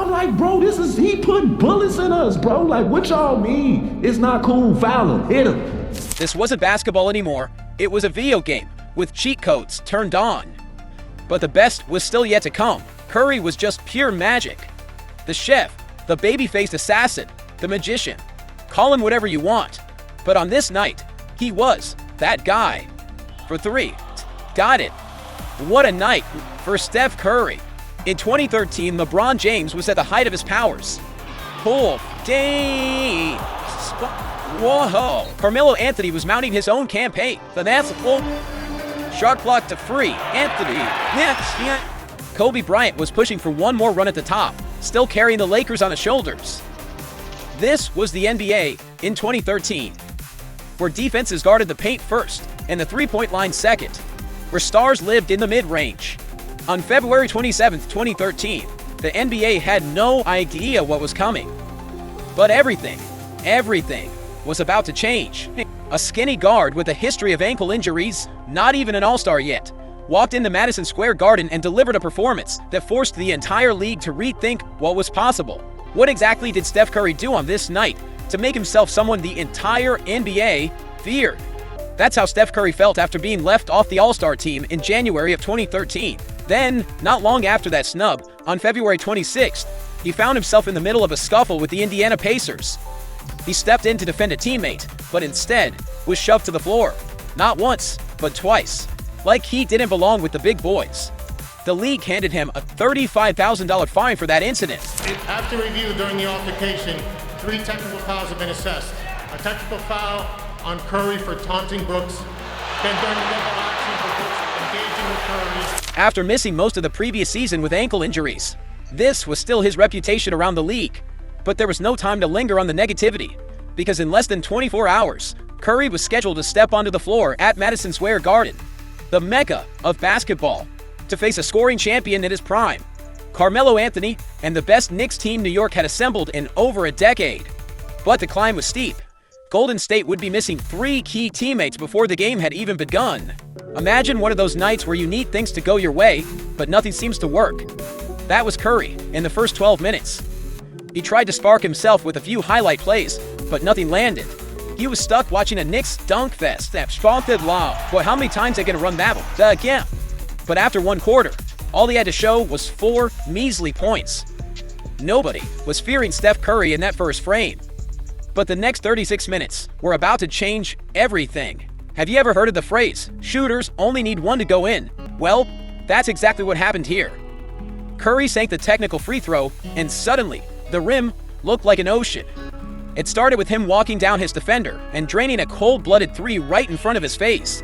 I'm like, bro, he putting bullets in us, bro. Like, what y'all mean? It's not cool. Foul him. Hit him. This wasn't basketball anymore. It was a video game with cheat codes turned on. But the best was still yet to come. Curry was just pure magic. The chef, the baby-faced assassin, the magician. Call him whatever you want. But on this night, he was that guy. For three. Got it. What a night for Steph Curry. In 2013, LeBron James was at the height of his powers. Pull. Dang. Whoa. Carmelo Anthony was mounting his own campaign. The full shot clock to free. Anthony. Kobe Bryant was pushing for one more run at the top, still carrying the Lakers on his shoulders. This was the NBA in 2013, where defenses guarded the paint first and the three-point line second, where stars lived in the mid-range. On February 27, 2013, the NBA had no idea what was coming. But everything was about to change. A skinny guard with a history of ankle injuries, not even an all-star yet, walked into Madison Square Garden and delivered a performance that forced the entire league to rethink what was possible. What exactly did Steph Curry do on this night to make himself someone the entire NBA feared? That's how Steph Curry felt after being left off the All-Star team in January of 2013. Then, not long after that snub, on February 26th, he found himself in the middle of a scuffle with the Indiana Pacers. He stepped in to defend a teammate, but instead was shoved to the floor. Not once, but twice. Like he didn't belong with the big boys. The league handed him a $35,000 fine for that incident. After review during the altercation, 3 technical fouls have been assessed. A technical foul on Curry for taunting Brooks, then during the level action for Brooks engaging with Curry. After missing most of the previous season with ankle injuries, this was still his reputation around the league. But there was no time to linger on the negativity, because in less than 24 hours, Curry was scheduled to step onto the floor at Madison Square Garden, the mecca of basketball, to face a scoring champion in his prime, Carmelo Anthony, and the best Knicks team New York had assembled in over a decade. But the climb was steep. Golden State would be missing 3 key teammates before the game had even begun. Imagine one of those nights where you need things to go your way, but nothing seems to work. That was Curry in the first 12 minutes. He tried to spark himself with a few highlight plays, but nothing landed. He was stuck watching a Knicks dunk fest that spotted low. Boy, how many times they gonna run that again? But after one quarter, all he had to show was 4 measly points. Nobody was fearing Steph Curry in that first frame. But the next 36 minutes were about to change everything. Have you ever heard of the phrase, shooters only need one to go in? Well, that's exactly what happened here. Curry sank the technical free throw, and suddenly, the rim looked like an ocean. It started with him walking down his defender and draining a cold-blooded 3 right in front of his face.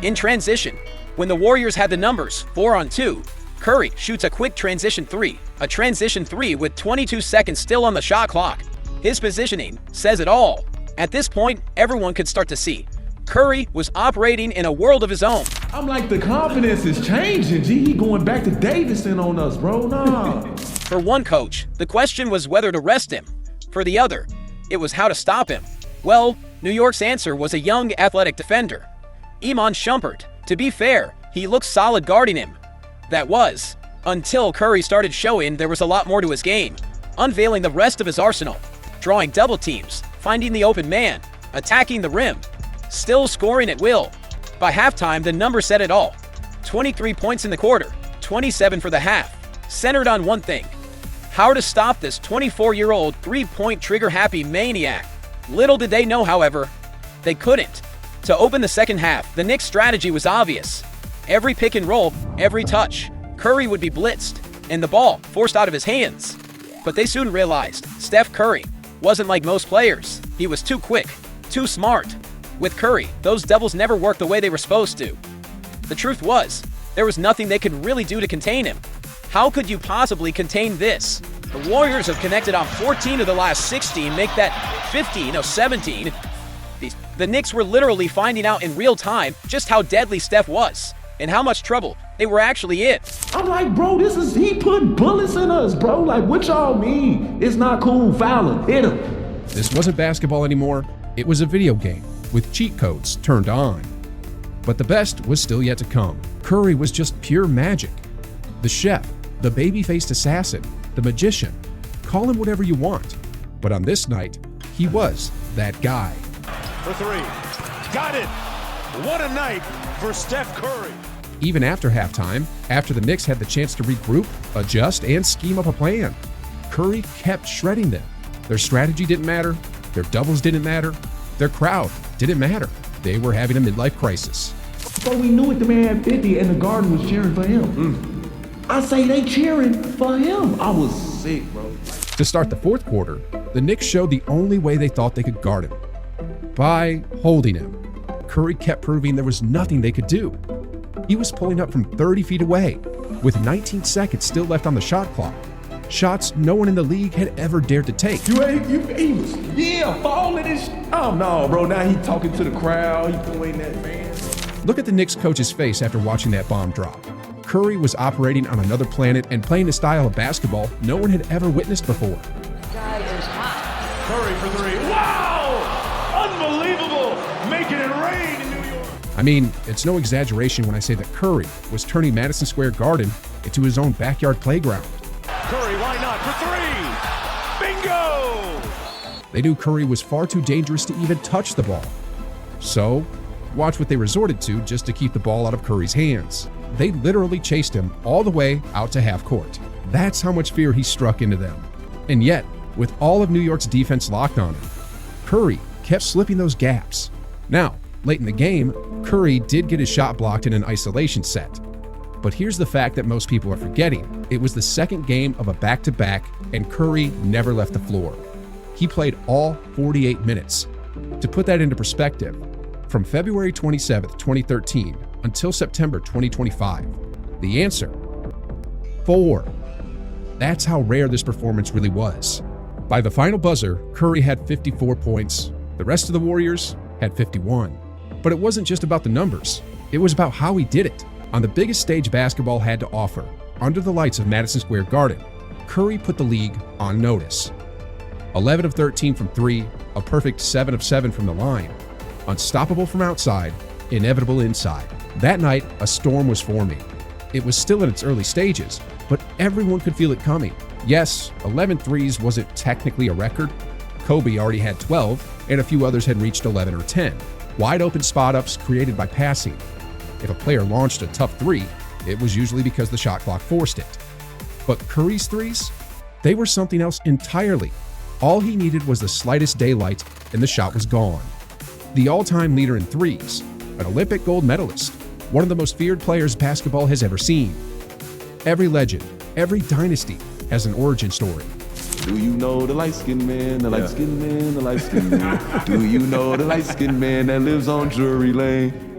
In transition, when the Warriors had the numbers 4-on-2, Curry shoots a quick transition 3, a transition 3 with 22 seconds still on the shot clock. His positioning says it all. At this point, everyone could start to see Curry was operating in a world of his own. I'm like, the confidence is changing. G, he going back to Davidson on us, bro. Nah. For one coach, the question was whether to rest him. For the other, it was how to stop him. Well, New York's answer was a young, athletic defender, Iman Shumpert. To be fair, he looked solid guarding him. That was, until Curry started showing there was a lot more to his game, unveiling the rest of his arsenal, drawing double teams, finding the open man, attacking the rim, still scoring at will. By halftime, the number said it all. 23 points in the quarter, 27 for the half, centered on one thing: how to stop this 24-year-old three-point trigger-happy maniac. Little did they know, however, they couldn't. To open the second half, the Knicks' strategy was obvious. Every pick and roll, every touch, Curry would be blitzed, and the ball forced out of his hands. But they soon realized Steph Curry wasn't like most players. He was too quick, too smart. With Curry, those doubles never worked the way they were supposed to. The truth was, there was nothing they could really do to contain him. How could you possibly contain this? The Warriors have connected on 14 of the last 16, make that 15 of 17. The Knicks were literally finding out in real time just how deadly Steph was and how much trouble they were actually in. I'm like, bro, he putting bullets in us, bro. Like, what y'all mean? It's not cool. Foul him. Hit him. This wasn't basketball anymore. It was a video game with cheat codes turned on. But the best was still yet to come. Curry was just pure magic. The chef, the baby-faced assassin, the magician. Call him whatever you want. But on this night, he was that guy. For three. Got it! What a night for Steph Curry. Even after halftime, after the Knicks had the chance to regroup, adjust, and scheme up a plan, Curry kept shredding them. Their strategy didn't matter. Their doubles didn't matter. Their crowd didn't matter. They were having a midlife crisis. But we knew it, the man had 50 and the garden was cheering for him. I say they cheering for him. I was sick, bro. To start the fourth quarter, the Knicks showed the only way they thought they could guard him. By holding him. Curry kept proving there was nothing they could do. He was pulling up from 30 feet away, with 19 seconds still left on the shot clock. Shots no one in the league had ever dared to take. He was, falling his. Oh no, bro. Now he talking to the crowd. He pointing at fans. Look at the Knicks coach's face after watching that bomb drop. Curry was operating on another planet and playing a style of basketball no one had ever witnessed before. Guy is hot. Curry for three. Wow! Unbelievable! Making it rain in New York. I mean, it's no exaggeration when I say that Curry was turning Madison Square Garden into his own backyard playground. Curry, why not? For three! Bingo! They knew Curry was far too dangerous to even touch the ball. So, watch what they resorted to just to keep the ball out of Curry's hands. They literally chased him all the way out to half court. That's how much fear he struck into them. And yet, with all of New York's defense locked on him, Curry kept slipping those gaps. Now, late in the game, Curry did get his shot blocked in an isolation set. But here's the fact that most people are forgetting. It was the second game of a back-to-back, and Curry never left the floor. He played all 48 minutes. To put that into perspective, from February 27th, 2013 until September 2025, the answer, 4. That's how rare this performance really was. By the final buzzer, Curry had 54 points. The rest of the Warriors had 51. But it wasn't just about the numbers. It was about how he did it. On the biggest stage basketball had to offer, under the lights of Madison Square Garden, Curry put the league on notice. 11 of 13 from 3, a perfect 7 of 7 from the line. Unstoppable from outside, inevitable inside. That night, a storm was forming. It was still in its early stages, but everyone could feel it coming. Yes, 11 threes wasn't technically a record. Kobe already had 12, and a few others had reached 11 or 10. Wide open spot-ups created by passing. If a player launched a tough three, it was usually because the shot clock forced it. But Curry's threes? They were something else entirely. All he needed was the slightest daylight, and the shot was gone. The all-time leader in threes, an Olympic gold medalist, one of the most feared players basketball has ever seen. Every legend, every dynasty has an origin story. Do you know the light-skinned man, the light-skinned man, the light-skinned man? Do you know the light-skinned man that lives on Drury Lane?